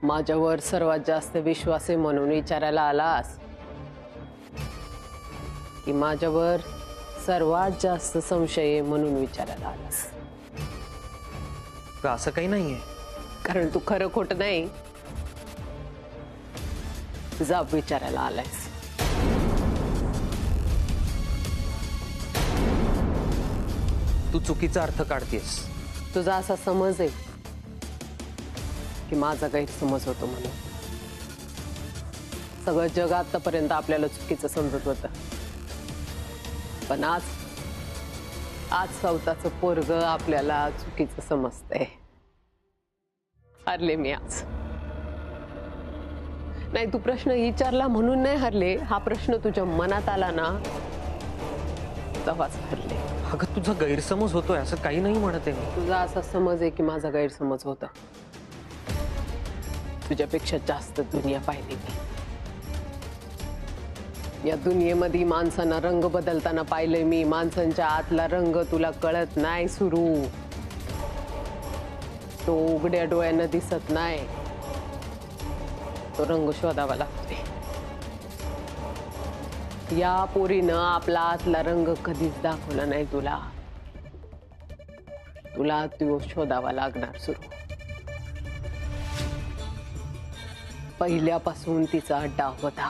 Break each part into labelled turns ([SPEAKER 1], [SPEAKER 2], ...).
[SPEAKER 1] माझ्यावर सर्वात जास्त विश्वास आहे म्हणून विचारायला आलास की माझ्यावर सर्वात जास्त संशय आहे म्हणून विचारायला आलास?
[SPEAKER 2] असं काही नाहीये,
[SPEAKER 1] कारण तू खरं खोटं नाही जाब विचारायला आलायस.
[SPEAKER 2] तू चुकीचा अर्थ काढतेस.
[SPEAKER 1] तुझा असा समज आहे की माझा गैरसमज होतो म्हणून. सगळं जग आतापर्यंत आपल्याला चुकीचं समजत होतं, पण आज स्वतःचं पोरग आपल्याला चुकीचं समजतंय. हरले मी आज. नाही, तू प्रश्न विचारला म्हणून नाही हरले. हा प्रश्न तुझ्या मनात आला ना तेव्हाच हरले.
[SPEAKER 2] अगं तुझा गैरसमज होतोय असं काही नाही म्हणत आहे मी.
[SPEAKER 1] तुझा असा समज आहे की माझा गैरसमज होता. तुझ्यापेक्षा जास्त दुनिया पाहिली मी. या दुनियेमध्ये माणसांना रंग बदलताना पाहिलंय मी. माणसांच्या आतला रंग तुला कळत नाही सुरू. तो उघड्या डोळ्यांना दिसत नाही. तो रंग शोधावा लागतोय. या पोरीनं आपला आतला रंग कधीच दाखवला नाही तुला. तुला तो शोधावा लागणार सुरू. पहिल्यापासून तिचा डाव होता,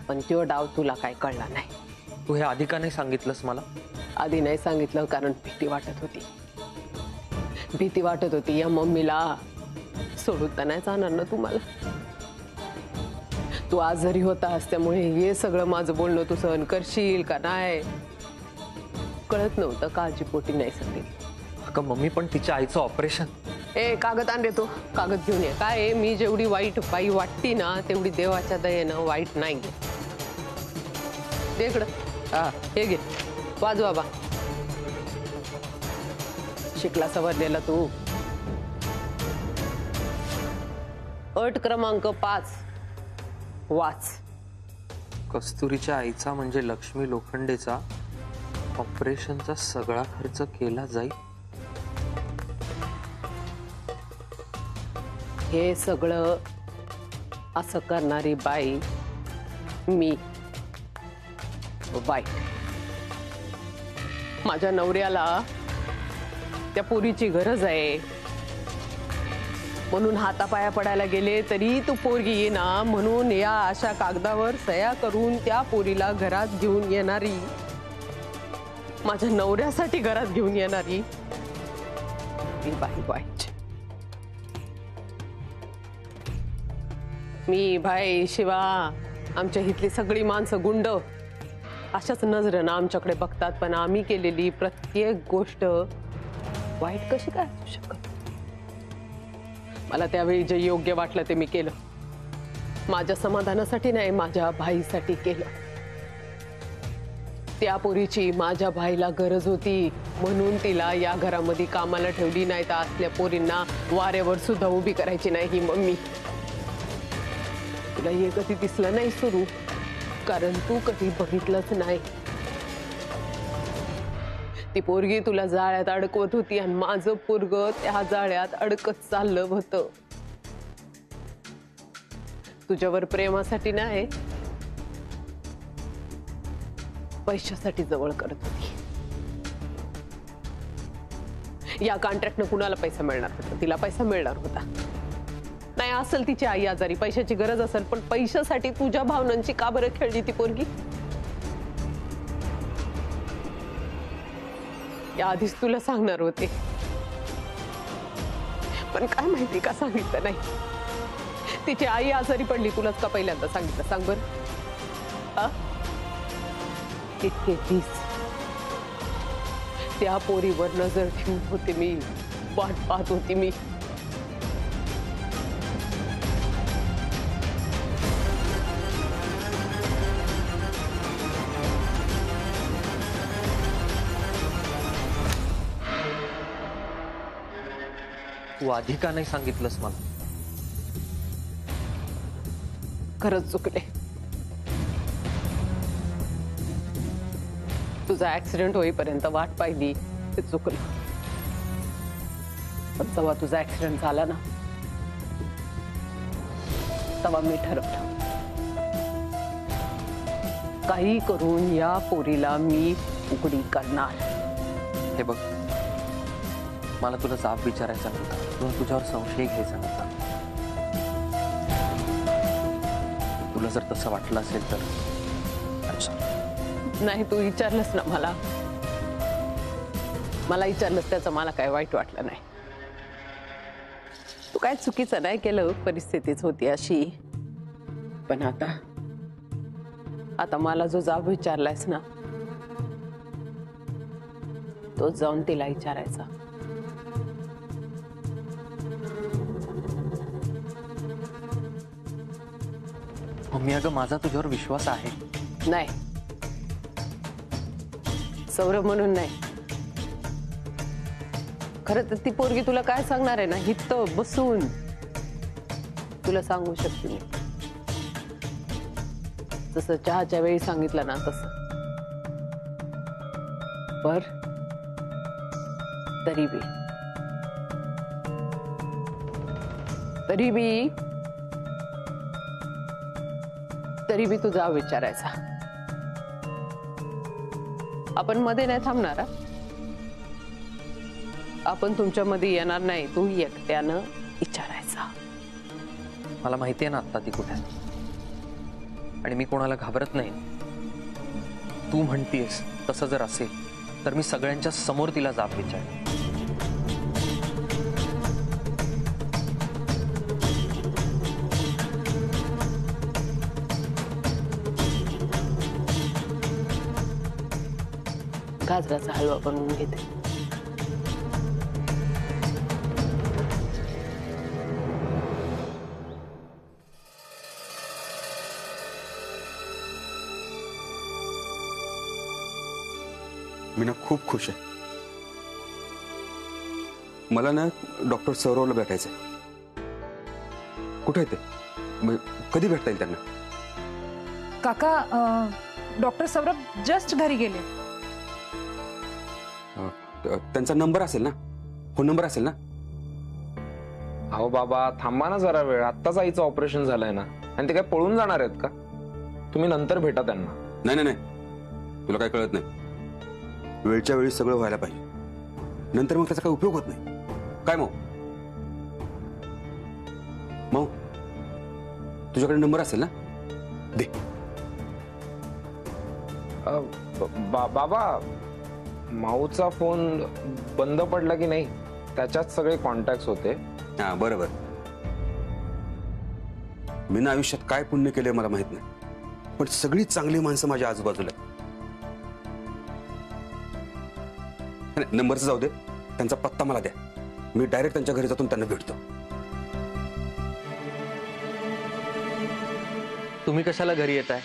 [SPEAKER 1] पण तो डाव तुला काय कळला नाही.
[SPEAKER 2] तू हे आधी का नाही सांगितलंस मला?
[SPEAKER 1] आधी नाही सांगितलं कारण भीती वाटत होती. भीती वाटत होती या मम्मीला सोडून तर नाही जाणार ना तुम्हाला. तू आजारी होतास त्यामुळे हे सगळं माझं बोलणं तू सहन करशील का नाही कळत नव्हतं. काळजीपोटी नाही सांगितलं.
[SPEAKER 2] अगं मम्मी, पण तिच्या आईचं ऑपरेशन.
[SPEAKER 1] कागद आण रे. तो कागद घेऊन ये. काय मी जेवढी वाईट बाई वाटती ना तेवढी देवाच्या दयेनं वाईट नाही. इकडं हे घे, वाज बाबा. शिकला सवरलेला तू. अट क्रमांक 5 वाच.
[SPEAKER 2] कस्तुरीच्या आईचा म्हणजे लक्ष्मी लोखंडेचा ऑपरेशनचा सगळा खर्च केला जाईल.
[SPEAKER 1] हे सगळं असं करणारी बाई मी वाईट. माझ्या नवऱ्याला त्या पोरीची गरज आहे म्हणून हातापाया पडायला गेले तरी तू पोरगी ये ना म्हणून या अशा कागदावर सह्या करून त्या पोरीला घरात घेऊन येणारी, माझ्या नवऱ्यासाठी घरात घेऊन येणारी ती बाई वाईट. मी, भाई, शिवा, आमच्या इथली सगळी माणसं गुंड अशाच नजरेनं आमच्याकडे बघतात, पण आम्ही केलेली प्रत्येक गोष्ट वाईट कशी काय असू शकत. मला त्यावेळी जे योग्य वाटलं ते मी केलं. माझ्या समाधानासाठी नाही, माझ्या भाईसाठी केलं. त्या पोरीची माझ्या भाईला गरज होती म्हणून तिला या घरामध्ये कामाला ठेवली. नाही तर असल्या पोरींना वाऱ्यावर सुद्धा उभी करायची नाही ही मम्मी. तुला हे कधी दिसलं नाही सुरू कारण तू कधी बघितलंच नाही. ती पोरगी तुला जाळ्यात अडकवत होती आणि माझं पोरग त्या जाळ्यात अडकत चाललं होतं. तुझ्यावर प्रेमासाठी नाही, पैशासाठी जवळ करत होती. या कॉन्ट्रॅक्टनं कुणाला पैसा मिळणार होता? तिला पैसा मिळणार होता. नाही असेल तिची आई आजारी, पैशाची गरज असेल, पण पैशासाठी तुझ्या भावनांची का बरं खेळली ती पोरगी? या आधीच तुला सांगणार होते, पण काय माहिती का सांगितलं नाही. तिची आई आजारी पडली तुलाच का पहिल्यांदा सांगितलं सांग बरं? इतके दिस त्या पोरीवर नजर ठेवून होते मी, वाट पाहत होती मी.
[SPEAKER 2] तू आधी का नाही सांगितलंस मला?
[SPEAKER 1] खरंच चुकले. तुझा ऍक्सिडेंट होईपर्यंत वाट पाहिली ते चुकलं. पण जेव्हा तुझा ऍक्सिडेंट झाला ना तेव्हा मी ठरवलं, काही करून या पोरीला मी उघडी करणार.
[SPEAKER 2] हे बघ, मला तुला जाब विचारायचा नव्हता, तुला तुझ्यावर संशय घ्यायचा नव्हता. तुला जर तसं वाटलं असेल तर
[SPEAKER 1] नाही, तू विचारलंस ना मला विचारलंस, त्याचं मला काय वाईट वाटलं नाही. तू काय चुकीचं नाही केलं, परिस्थितीच होती अशी. पण आता मला जो जाब विचारलायस ना, तोच जाऊन तिला विचारायचा.
[SPEAKER 2] मम्मी, अगं माझा तुझ्यावर विश्वास आहे.
[SPEAKER 1] नाही, सौरभ म्हणून नाही. खरं तर ती पोरगी तुला काय सांगणार आहे ना, हित बसून तुला सांगू शकते मी. जसं चहाच्या वेळी सांगितलं ना तसं. पर तरी बी तुझा विचारायचा. आपण मध्ये नाही थांबणार. आपण तुमच्या मध्ये येणार नाही, तू एकट्यानं विचारायचा.
[SPEAKER 2] मला माहिती आहे ना आता ती कुठे आहे, आणि मी कोणाला घाबरत नाही. तू म्हणतीयस तसं जर असेल तर मी सगळ्यांच्या समोर तिला जाब विचार.
[SPEAKER 1] गाजराचा हलवा बनवून घेते.
[SPEAKER 3] मी ना खूप खुश आहे. मला ना डॉक्टर सौरवला भेटायचंय. कुठे आहे ते? कधी भेटता येईल त्यांना?
[SPEAKER 4] काका, डॉक्टर सौरभ जस्ट घरी गेले.
[SPEAKER 3] त्यांचा नंबर असेल ना, फोन नंबर असेल ना?
[SPEAKER 5] अहो बाबा, थांबा ना जरा वेळ. आत्ताच आईचं ऑपरेशन झालंय ना, आणि ते काय पळून जाणार आहेत का? तुम्ही नंतर भेटा त्यांना.
[SPEAKER 3] नाही नाही, तुला काय कळत नाही. वेळच्या वेळी सगळं व्हायला पाहिजे, नंतर मग त्याचा काही उपयोग होत नाही. काय मग तुझ्याकडे नंबर असेल ना, दे.
[SPEAKER 5] बाबा, माऊचा फोन बंद पडला की नाही, त्याच्यात सगळे कॉन्टॅक्ट होते.
[SPEAKER 3] हा, बरोबर. मी ना आयुष्यात काय पुण्य केलंय मला माहित नाही, पण सगळी चांगली माणसं माझ्या आजूबाजूला आहेत. नंबरचं जाऊ दे, त्यांचा पत्ता मला द्या. मी डायरेक्ट त्यांच्या घरी जाऊन त्यांना भेटतो.
[SPEAKER 2] तुम्ही कशाला घरी येताय?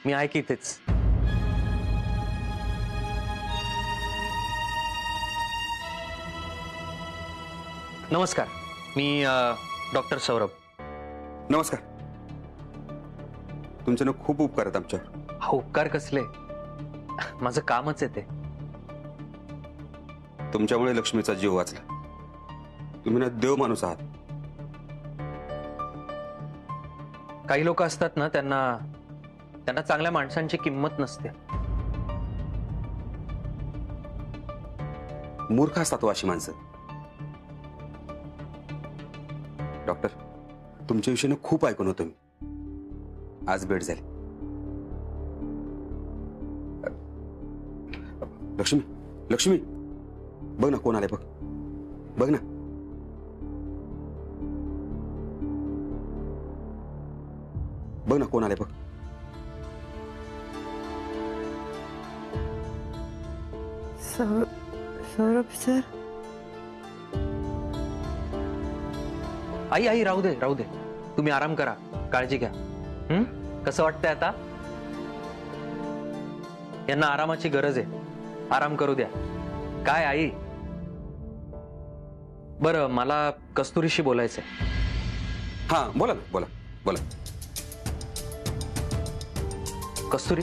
[SPEAKER 2] मी आहे की इथेच. नमस्कार, मी डॉक्टर सौरभ.
[SPEAKER 3] नमस्कार. तुमचे ना खूप उपकार आहेत आमच्यावर.
[SPEAKER 2] हा, उपकार कसले? माझं कामच आहे ते.
[SPEAKER 3] तुमच्यामुळे लक्ष्मीचा जीव वाचला. तुम्ही ना देव माणूस आहात.
[SPEAKER 2] काही लोक असतात ना, त्यांना चांगल्या माणसांची किंमत नसते.
[SPEAKER 3] मूर्ख असतात अशी माणसं. डॉक्टर, तुमच्याविषयी खूप ऐकून होतो मी. आज भेट झाली. लक्ष्मी, लक्ष्मी, बघ ना कोण आले. बघ ना. बघ ना कोण आले. बघ.
[SPEAKER 1] सौरभ सर.
[SPEAKER 2] आई राहू दे. तुम्ही आराम करा, काळजी घ्या. कसं वाटतंय आता? यांना आरामाची गरज आहे, आराम करू द्या. काय आई? बरं, मला कस्तुरीशी बोलायचंय.
[SPEAKER 3] हा, बोला ना, बोला.
[SPEAKER 2] कस्तुरी,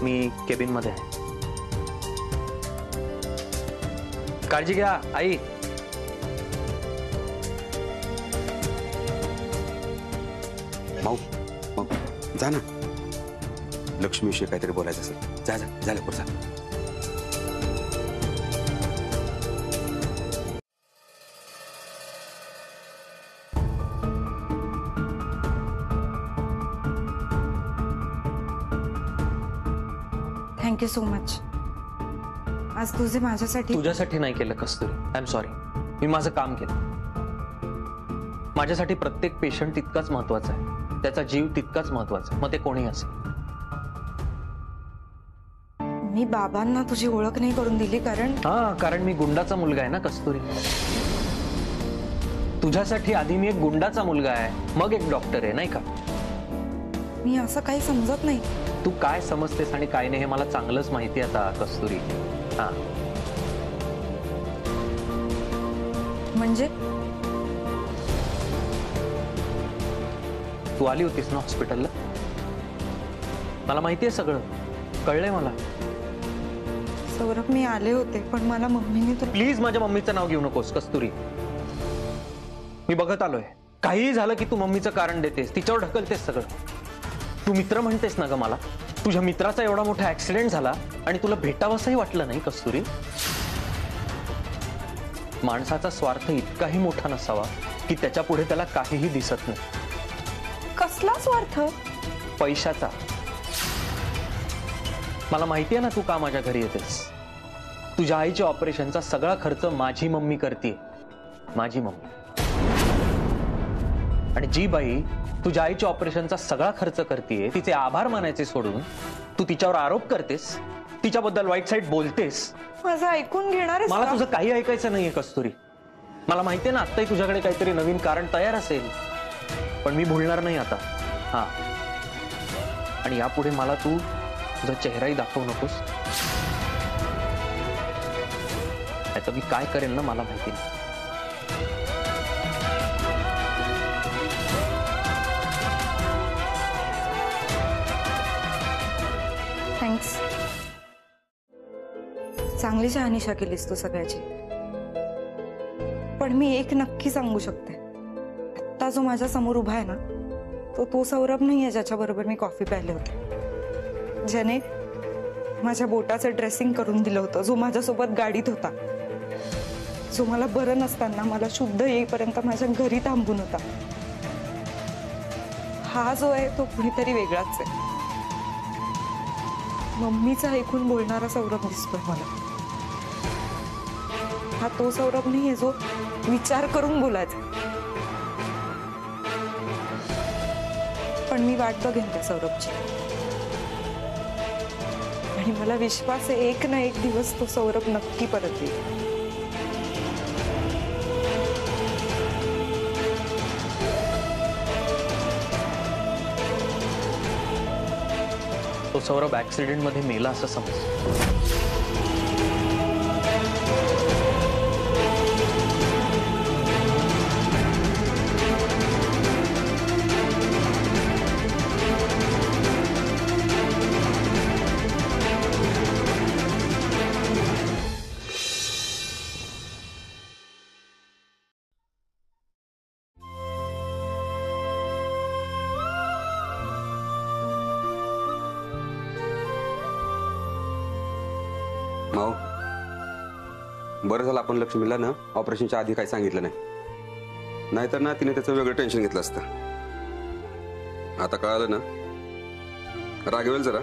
[SPEAKER 2] मी केबिन मध्ये आहे. काळजी घ्या आई.
[SPEAKER 3] माऊ माऊ जा ना, लक्ष्मीविषयी काहीतरी बोलायचं असेल. जा जा जा लवकर जा.
[SPEAKER 4] Thank you so much. आज तुझे माझ्यासाठी
[SPEAKER 2] तुझ्यासाठी नाही केलं कस्तुरी, आय एम सॉरी. मी माझं काम केलं. माझ्यासाठी प्रत्येक पेशंट तितकाच महत्वाचा आहे, त्याचा जीव तितकाच महत्वाचा आहे, मग ते कोणी असेल.
[SPEAKER 4] मी बाबांना तुझी ओळख नाही करून दिली
[SPEAKER 2] कारण मी गुंडाचा मुलगा आहे ना कस्तुरी. तुझ्यासाठी आधी मी एक गुंडाचा मुलगा आहे, मग एक डॉक्टर आहे, नाही का?
[SPEAKER 4] मी असं काही समजत नाही.
[SPEAKER 2] तू काय समजतेस आणि काय नाही हे मला चांगलंच माहिती आता कस्तुरी. हा
[SPEAKER 4] म्हणजे
[SPEAKER 2] तू आली होतीस ना हॉस्पिटलला, मला माहितीये सगळं, कळलंय मला.
[SPEAKER 4] सौरभ मी आले होते, पण मला मम्मीने तुला
[SPEAKER 2] प्लीज माझ्या मम्मीचं नाव घेऊ नकोस कस्तुरी. मी बघत आलोय, काहीही झालं की तू मम्मीचं कारण देतेस, तिच्यावर ढकलतेस सगळं. तू मित्र म्हणतेस ना ग मला, तुझ्या मित्राचा एवढा मोठा ऍक्सिडेंट झाला आणि तुला भेटावंसंही वाटलं नाही कस्तुरी. माणसाचा स्वार्थ इतकाही मोठा नसावा की त्याच्या पुढे त्याला काहीही दिसत नाही.
[SPEAKER 4] कसला स्वार्थ?
[SPEAKER 2] पैशाचा. मला माहितीये ना तू का माझ्या घरी येतेस. तुझ्या आईच्या ऑपरेशनचा सगळा खर्च माझी मम्मी करते, माझी मम्मी. आणि जी बाई तुझ्या आईच्या ऑपरेशनचा सगळा खर्च करते, तिचे आभार मानायचे सोडून तू तिच्यावर आरोप करतेस, तिच्याबद्दल वाईट साईड बोलतेस.
[SPEAKER 4] माझं ऐकून घेणार आहेस
[SPEAKER 2] मला
[SPEAKER 4] का?
[SPEAKER 2] तुझं काही ऐकायचं नाहीये कस्तुरी. मला माहितीये ना आत्ताही तुझ्याकडे काहीतरी नवीन कारण तयार असेल, पण मी भूलणार नाही आता. हा, आणि यापुढे मला तू तुझा चेहराही दाखवू नकोस. आता मी काय करेल ना मला माहिती नाही.
[SPEAKER 4] थँक्स. चांगली शहानिशा केलीस तू सगळ्याची. पण मी एक नक्की सांगू शकते, आता जो माझ्या समोर उभा आहे ना, तो सौरभ नाहीये ज्याच्या बरोबर मी कॉफी प्यायले होते, ज्याने माझ्या बोटाचं ड्रेसिंग करून दिलं होतं, जो माझ्यासोबत गाडीत होता, जो मला बरं नसताना मला शुद्ध येईपर्यंत माझ्या घरी थांबून होता. हा जो आहे तो कुणीतरी वेगळाच आहे. मम्मीचं ऐकून बोलणारा सौरभ दिसतोय मला. हा तो सौरभ नाहीये जो विचार करून बोलायचा. पण मी वाट बघेन त्या सौरभची, आणि मला विश्वास आहे एक ना एक दिवस तो सौरभ नक्की परत येईल.
[SPEAKER 2] तो सौरभ ऍक्सिडेंट मध्ये मेला असं समज.
[SPEAKER 3] माऊ, बरं झालं आपण लक्ष्मीला ना ऑपरेशनच्या आधी काही सांगितलं नाही, नाहीतर ना तिने त्याचं वेगळं टेन्शन घेतलं असतं. आता कळालं ना, रागवेल जरा.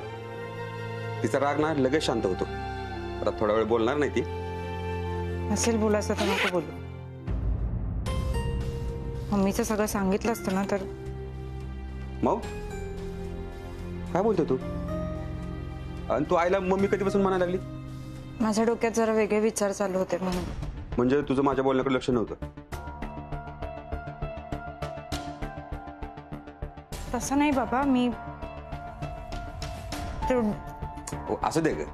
[SPEAKER 3] तिचा राग ना लगेच शांत होतो. आता थोडा वेळ बोलणार नाही ती.
[SPEAKER 4] असेल बोलायचं तर नको बोलू. मम्मीचं सगळं सांगितलं असतं ना तर.
[SPEAKER 3] माऊ, काय बोलतो तू? आणि तू आईला मम्मी कधीपासून म्हणायला लागली?
[SPEAKER 4] माझ्या डोक्यात जरा वेगळे विचार चालू होते म्हणून.
[SPEAKER 3] म्हणजे तुझं माझ्या बोलण्याकडे लक्ष नव्हतं?
[SPEAKER 4] तसं नाही बाबा, मी
[SPEAKER 3] असं दे ग,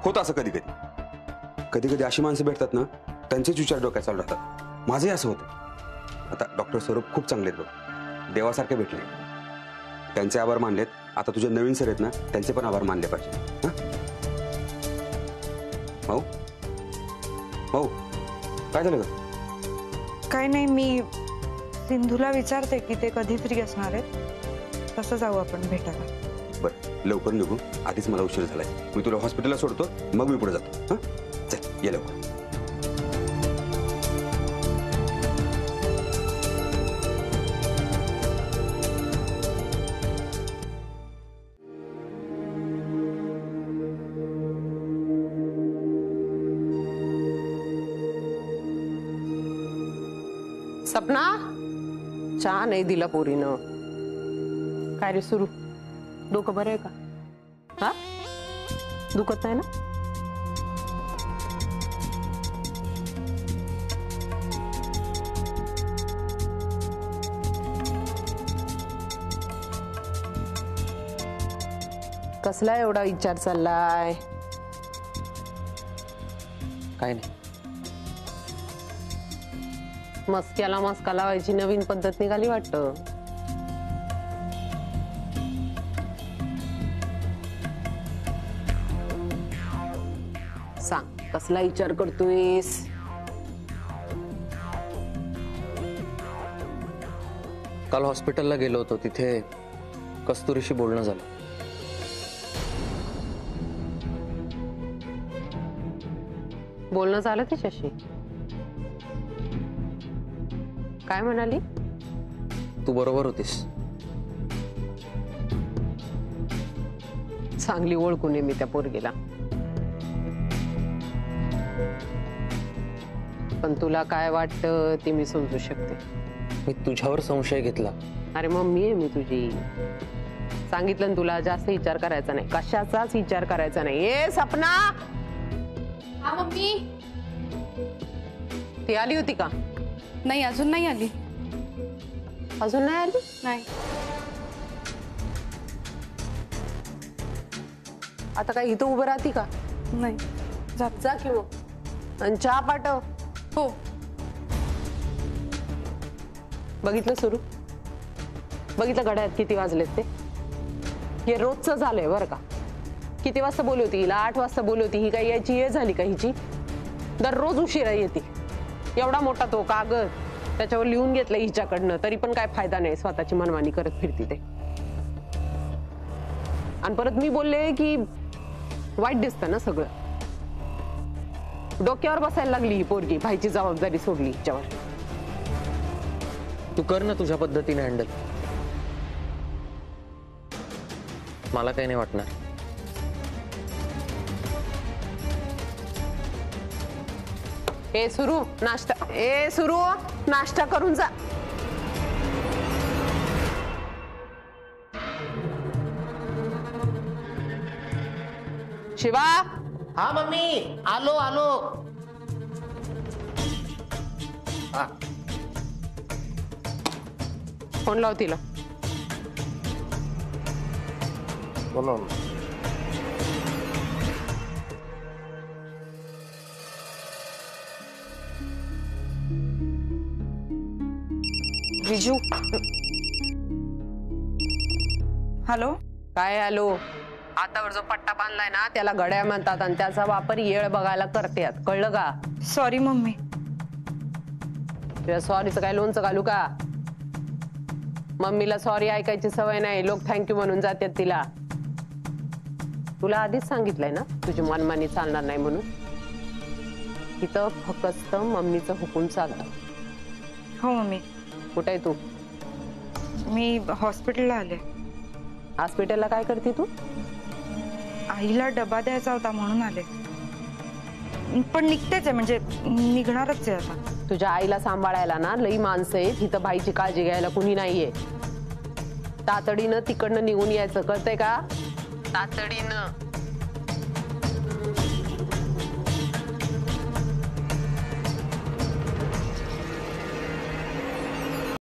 [SPEAKER 3] होत असं कधी कधी. कधी कधी अशी माणसं भेटतात ना, त्यांचेच विचार डोक्यात चालू राहतात. माझंही असं होतं. आता डॉक्टर स्वरूप खूप चांगले आहेत बघ, देवासारखे भेटले. त्यांचे आभार मानलेत. आता तुझे नवीन सर आहेत ना, त्यांचे पण आभार मानले पाहिजे. हा भाऊ, भाऊ काय झालं ग?
[SPEAKER 4] काय नाही, मी सिंधूला विचारते की ते कधी फ्री असणार आहेत, तसं जाऊ आपण भेटायला.
[SPEAKER 3] बरं लवकर निघू, आधीच मला उशीर झालाय. मी तुला हॉस्पिटलला सोडतो, मग मी पुढे जातो. हा चल ये लवकर.
[SPEAKER 1] सपना, चहा नाही दिला पोरीनं. काय रे सुरू, डोकं बरं आहे का? हा, दुखत नाही ना? कसला एवढा विचार चाललाय?
[SPEAKER 2] काय नाही.
[SPEAKER 1] मस्क्याला मस्का लावायची नवीन पद्धत निघाली वाटतं. सांग, कसला विचार करतोयस?
[SPEAKER 2] काल हॉस्पिटलला गेलो होतो, तिथे कस्तुरीशी बोलणं झालं.
[SPEAKER 1] बोलणं झालं तिच्याशी? काय म्हणाली?
[SPEAKER 2] तू बरोबर होतीस.
[SPEAKER 1] चांगली ओळखून आहे मी त्या पोरगीला. पण तुला काय वाटतं ते मी समजू शकते.
[SPEAKER 2] मी तुझ्यावर संशय घेतला.
[SPEAKER 1] अरे मम्मी आहे मी तुझी. सांगितलं ना तुला, जास्त विचार करायचा नाही, कशाचाच विचार करायचा नाही. ए सपना,
[SPEAKER 6] हा मम्मी.
[SPEAKER 1] ती आली होती का?
[SPEAKER 6] नाही, अजून नाही आली.
[SPEAKER 1] अजून नाही आली?
[SPEAKER 6] नाही.
[SPEAKER 1] आता काय इथं उभं राहती का?
[SPEAKER 6] नाही.
[SPEAKER 1] जा की मग, आणि चहा पाठव.
[SPEAKER 6] हो.
[SPEAKER 1] बघितलं सुरू, बघितलं घड्याळात किती वाजलेत ते? हे रोजचं झालंय बरं का. किती वाजता बोलली होती हिला? 8 वाजता बोलली होती. ही काय याची ये झाली का हिची? दररोज उशिरा येते. एवढा मोठा तो कागद, त्याच्यावर लिहून घेतलं हिच्याकडनं, तरी पण काय फायदा नाही. स्वतःची मनमानी करत फिरती ते. आणि परत मी बोलले की वाईट दिसतं ना सगळं. डोक्यावर बसायला लागली ही पोरगी. भाईची जबाबदारी सोडली हिच्यावर.
[SPEAKER 2] तू कर ना तुझ्या पद्धतीने हँडल. मला काही नाही वाटणार.
[SPEAKER 1] ए सुरू, नाश्ता. ए सुरू, नाश्ता करून जा. शिवा.
[SPEAKER 7] हा मम्मी, आलो आलो. हा.
[SPEAKER 1] फोन लाव तिला.
[SPEAKER 7] बोलो.
[SPEAKER 1] रिजू.
[SPEAKER 4] हॅलो.
[SPEAKER 1] काय आलो? हातावर जो पट्टा बांधलाय ना त्याला घड्याळ म्हणतात, आणि त्याचा वापर येळ बघायला करतात. कळलं का?
[SPEAKER 4] Sorry mummy.
[SPEAKER 1] तुझ्या सॉरीचं काय लोणचं घालू का? मम्मीला सॉरी ऐकायची सवय नाही. लोक थँक्यू म्हणून जातात तिला. तुला आधीच सांगितलंय ना तुझी मनमानी चालणार नाही म्हणून. इथं फक्त मम्मीचं हुकूम चालतं.
[SPEAKER 4] हो मम्मी.
[SPEAKER 1] कुठे आहे तू?
[SPEAKER 4] मी हॉस्पिटलला आले.
[SPEAKER 1] हॉस्पिटलला काय करते तू?
[SPEAKER 4] आईला डबा द्यायचा होता म्हणून आले. पण निघतेच आहे, म्हणजे निघणारच आहे आता.
[SPEAKER 1] तुझ्या आईला सांभाळायला ना लई माणसं आहेत. इथं बाईची काळजी घ्यायला कुणी नाहीये. तातडीनं तिकडनं निघून यायचं, कळतंय का? तातडीनं.